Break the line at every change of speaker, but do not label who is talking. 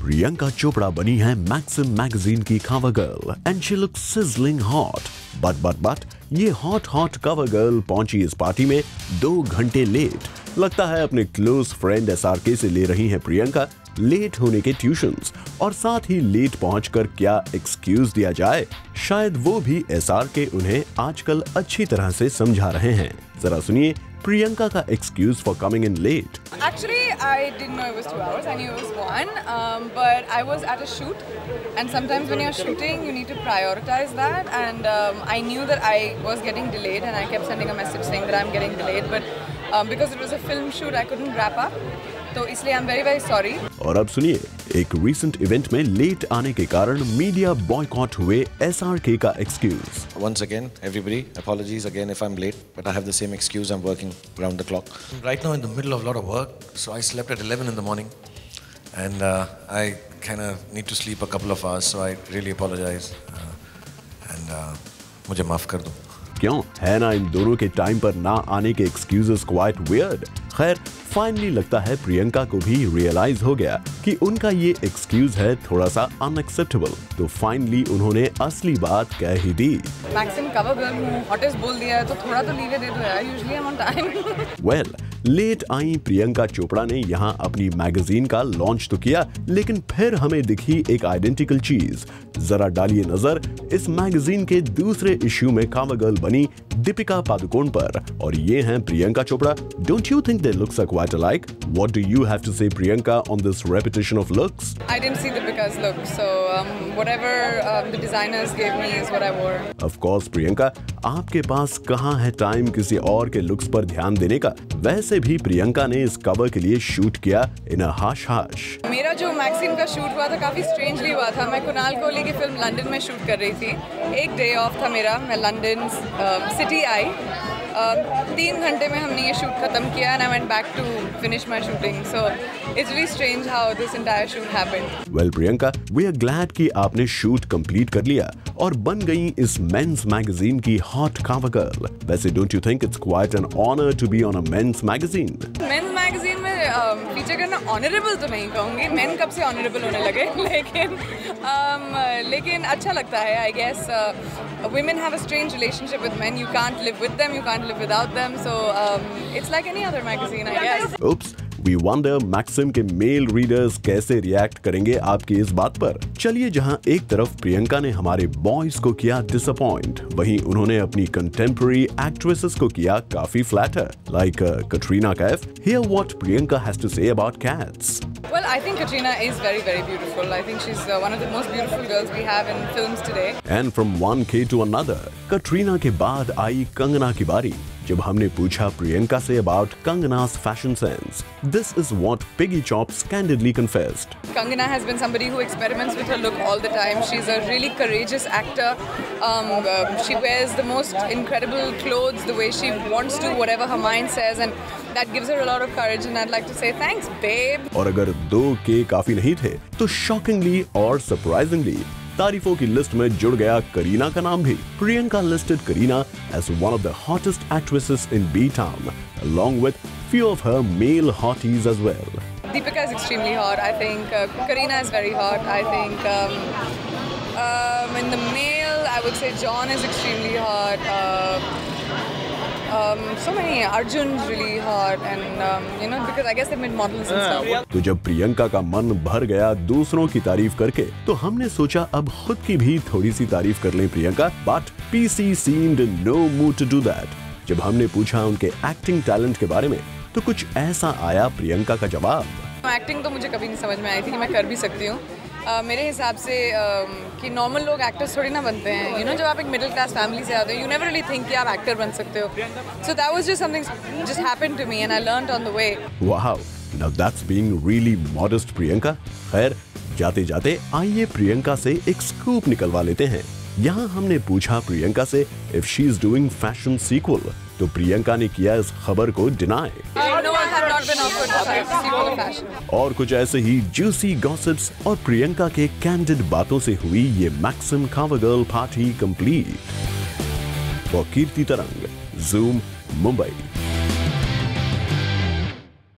प्रियंका चोपड़ा बनी है maxim magazine की cover girl and she looks sizzling hot. But ये हॉट कवर गर्ल पहुंची इस पार्टी में 2 घंटे लेट। लगता है अपने क्लोज फ्रेंड SRK से ले रही हैं प्रियंका लेट होने के ट्यूशंस, और साथ ही लेट पहुंचकर क्या एक्सक्यूज दिया जाए। शायद वो भी SRK उन्हें आजकल अच्छी तरह से समझा रहे हैं। जरा सुनिए प्रियंका का excuse for coming in late.
Actually, I didn't know it was 2 hours. I knew it was 1. But I was at a shoot, and sometimes when you're shooting, you need to prioritize that. And I knew that I was getting delayed, and I kept sending a message saying that I'm getting delayed. But because it was a film shoot, I couldn't wrap up. तो इसलिए I'm very sorry.
और अब सुनिए एक recent event में late आने के कारण मीडिया बॉयकॉट हुए SRK का excuse.
Once again, everybody, apologies again if I'm late, but I have the same excuse. I'm working round the clock. Right now, in the middle of a lot of work, so I slept at 11 in the morning, and I kind of need to sleep a couple of hours. So I really apologize, and मुझे माफ कर दो।
क्यों है ना इन दोनों के time पर ना आने के एक्सक्यूजेस क्वाइट वियर्ड। खैर फाइनली लगता है प्रियंका को भी रियलाइज हो गया कि उनका ये एक्सक्यूज है थोड़ा सा अनएक्सेप्टेबल, तो फाइनली उन्होंने असली बात कह ही दी।
मैक्सिम कवर गर्ल हूँ, हॉटेस्ट बोल दिया है तो थोड़ा तो लीवे दे दो यार, usually I am on time.
Well late I Priyanka Chopra ने यहाँ अपनी मैगजीन का लॉन्च तो किया, लेकिन फिर हमें दिखी एक आइडेंटिकल चीज। जरा डालिए नजर इस मैगजीन के दूसरे इश्यू में कवर गर्ल बनी दीपिका पादुकोण पर, और ये हैं Priyanka Chopra. Don't you think they looks are quite alike? What do you have to say Priyanka on this repetition of looks?
I didn't see Deepika's look, so whatever the designers gave me is what I wore.
Of course Priyanka, आपके पास कहाँ है time किसी और के looks पर ध्यान देने का। वैसे भी प्रियंका ने इस कवर के लिए शूट किया इन अ हाश।
मेरा जो मैक्सिम का शूट हुआ था काफी स्ट्रेंजली हुआ था। मैं कुणाल कोहली की फिल्म लंदन में शूट कर रही थी। एक डे ऑफ था मेरा, मैं लंदन सिटी आई। 3 घंटे में हमने ये शूट खत्म किया and I went back to finish my shooting. So it's really strange how this entire shoot happened.
Well Priyanka, we are glad कि आपने शूट कंप्लीट कर लिया और बन गई इस मेंस मैगजीन की हॉट कवर गर्ल। वैसे don't you think it's quite an honour to be on a men's magazine?
Men's magazine में फीचर करना ऑनरेबल तो नहीं कहूँगी, मेन कब से ऑनरेबल होने लगे, लेकिन अच्छा लगता है। I guess women have a strange relationship with men. You can't live with them, you can't live without them. So it's like any other magazine, I guess.
Oops. We wonder Maxim के male readers कैसे react करेंगे आपकी इस बात पर। चलिए, जहां एक तरफ प्रियंका ने हमारे बॉयज को किया डिसअपॉइंट, वहीं उन्होंने अपनी कंटेम्पररी एक्ट्रेसेस को किया काफी flatter, like Katrina Kaif. Hear what Priyanka has to say about cats.
Well, I think Katrina is very beautiful. I think she's one of the most beautiful girls we have in films today.
And from one K to another, Katrina के बाद आई कंगना की बारी। जब हमने पूछा प्रियंका से about Kangana's fashion sense, this is what Piggy Chops candidly confessed.
Kangana has been somebody who experiments with her look all the time. She's a really courageous actor. She wears the most incredible clothes the way she wants to, whatever her mind says, and that gives her a lot of courage. And I'd like to say thanks, babe.
और अगर 2K काफी नहीं थे, तो shockingly और surprisingly तारीफों की list में जुड़ गया करीना का नाम भी। Priyanka listed Kareena as one of the hottest actresses in B-Town, along with few of her male hotties as well.
Deepika is extremely hot. I think Kareena is very hot. I think in the male, I would say John is extremely hot. So many. Arjun's really hot, and you know, because I guess they made models and stuff.
तो जब प्रियंका का मन भर गया दूसरों की तारीफ करके, तो हमने सोचा अब खुद की भी थोड़ी सी तारीफ कर लें Priyanka. But PC seemed in no mood to do that. जब हमने पूछा उनके एक्टिंग टैलेंट के बारे में, तो कुछ ऐसा आया प्रियंका का जवाब।
एक्टिंग तो मुझे कभी नहीं समझ में आई थी कि मैं कर भी सकती हूँ। मेरे हिसाब से कि नॉर्मल लोग एक्टर्स थोड़ी ना बनते हैं। यू नो, जब आप एक मिडिल क्लास फैमिली से आते हो, यू नेवर रियली थिंक कि आप एक्टर बन सकते हो। So that was just something just happened to me and I learned on the way.
Wow, now that's being really modest Priyanka. खैर जाते जाते आइए प्रियंका से एक स्कूप निकलवा लेते हैं। यहाँ हमने पूछा प्रियंका से if she is doing Fashion sequel, तो प्रियंका ने किया इस खबर को डिनाई। और कुछ ऐसे ही जूसी गॉसिप्स और प्रियंका के कैंडिड बातों से हुई ये Maxim cover girl party complete. For Kirti Tarang, Zoom, Mumbai.